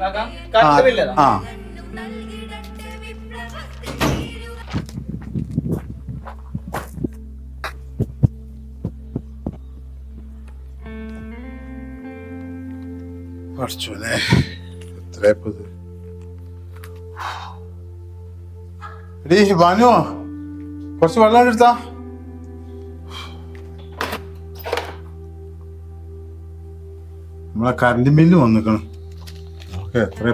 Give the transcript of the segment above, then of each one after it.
ആ പഠിച്ചോനെ എത്രയപ്പത് എടീ ബാനു കുറച്ച് വെള്ളം എടുത്താ നമ്മളെ കറണ്ട് ബില്ല് വന്നിക്കണം എത്ര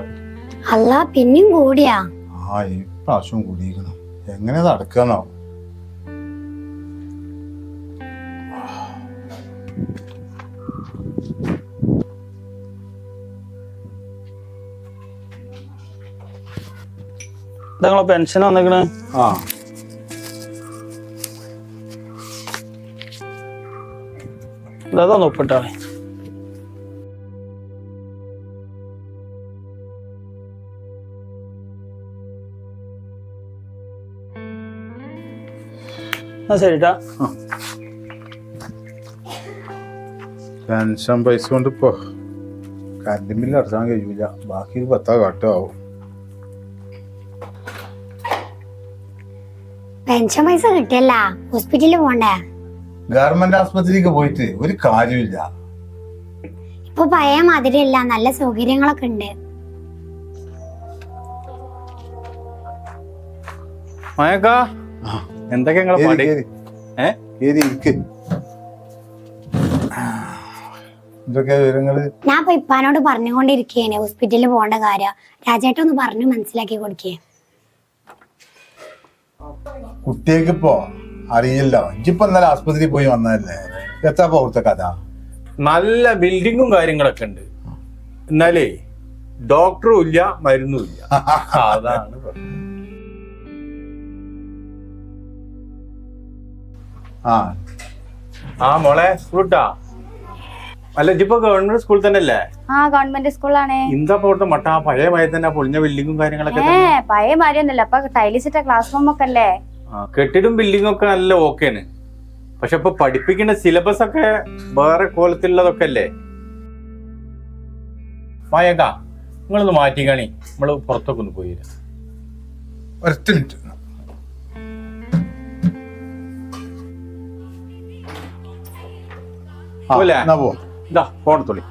അല്ല പിന്നെയും കൂടിയാ ആ ഈ പ്രാവശ്യം കൂടിയിരിക്കണം എങ്ങനെ നടക്കാന്നോ നിങ്ങളെ പെൻഷൻ വന്നിക്കണ് ആ ഇതാ ഒപ്പിട്ടാളെ ശരിട്ടാ പെൻഷൻ പൈസ കൊണ്ട് ഇപ്പോ കറണ്ട് ബില്ല് അടച്ചാൻ കഴിയൂല ബാക്കി 10 കാട്ടാവും പെൻഷൻ പൈസ കിട്ടിയല്ല ഹോസ്പിറ്റലിൽ പോണ്ടേ ഗവൺമെന്റ് ആസ്പത്രിക്ക് പോയിട്ട് ഒരു കാര്യമില്ല ഇപ്പൊ പഴയ മാതിരിയല്ല നല്ല സൗകര്യങ്ങളൊക്കെ ഉണ്ട് മയക്കാ എന്തൊക്കെ എന്തൊക്കെ വിവരങ്ങള് ഞാൻ ഇപ്പൊ ഇപ്പാനോട് പറഞ്ഞുകൊണ്ടിരിക്കേനെ ഹോസ്പിറ്റലിൽ പോകേണ്ട കാര്യം രാജേട്ടൻ ഒന്ന് പറഞ്ഞു മനസ്സിലാക്കി കൊടുക്കേ കുട്ടിയേക്ക് ഇപ്പോ അറിയില്ലോ ഇജിപ്പോ ഇന്നലെ ആസ്പത്രിയിൽ പോയി വന്നതല്ലേ എത്താ അവിടുത്തെ കഥ നല്ല ബിൽഡിങ്ങും കാര്യങ്ങളൊക്കെ ഉണ്ട് എന്നാലേ ഡോക്ടറും ഇല്ല മരുന്നും ഇല്ല അതാണ് ആ മോളെ സ്കൂട്ടാ അല്ല ഇതിപ്പോ ഗവൺമെന്റ് സ്കൂൾ തന്നെ അല്ലേ ഗവൺമെന്റ് സ്കൂളാണ് എന്താ പോട്ടെ മട്ട പഴയ മഴ തന്നെ പൊളിഞ്ഞ ബിൽഡിങ്ങും കാര്യങ്ങളൊക്കെ പഴയ മാതിരിയൊന്നുമില്ല അപ്പൊ ടൈൽസ് ഇട്ട ക്ലാസ് റൂം ഒക്കെ അല്ലേ കെട്ടിടും ബിൽഡിങ്ങും ഒക്കെ നല്ല ഓക്കെയാണ് പക്ഷെ ഇപ്പൊ പഠിപ്പിക്കുന്ന സിലബസ് ഒക്കെ വേറെ കോലത്തിലുള്ളതൊക്കെ അല്ലേ മായക്ക നിങ്ങളൊന്ന് മാറ്റിക്കാണി നമ്മള് പുറത്തൊക്കെ ഒന്ന് പോയില്ല ഒറ്റ മിനിറ്റ് ഇതാ ഫോൺ തൊളി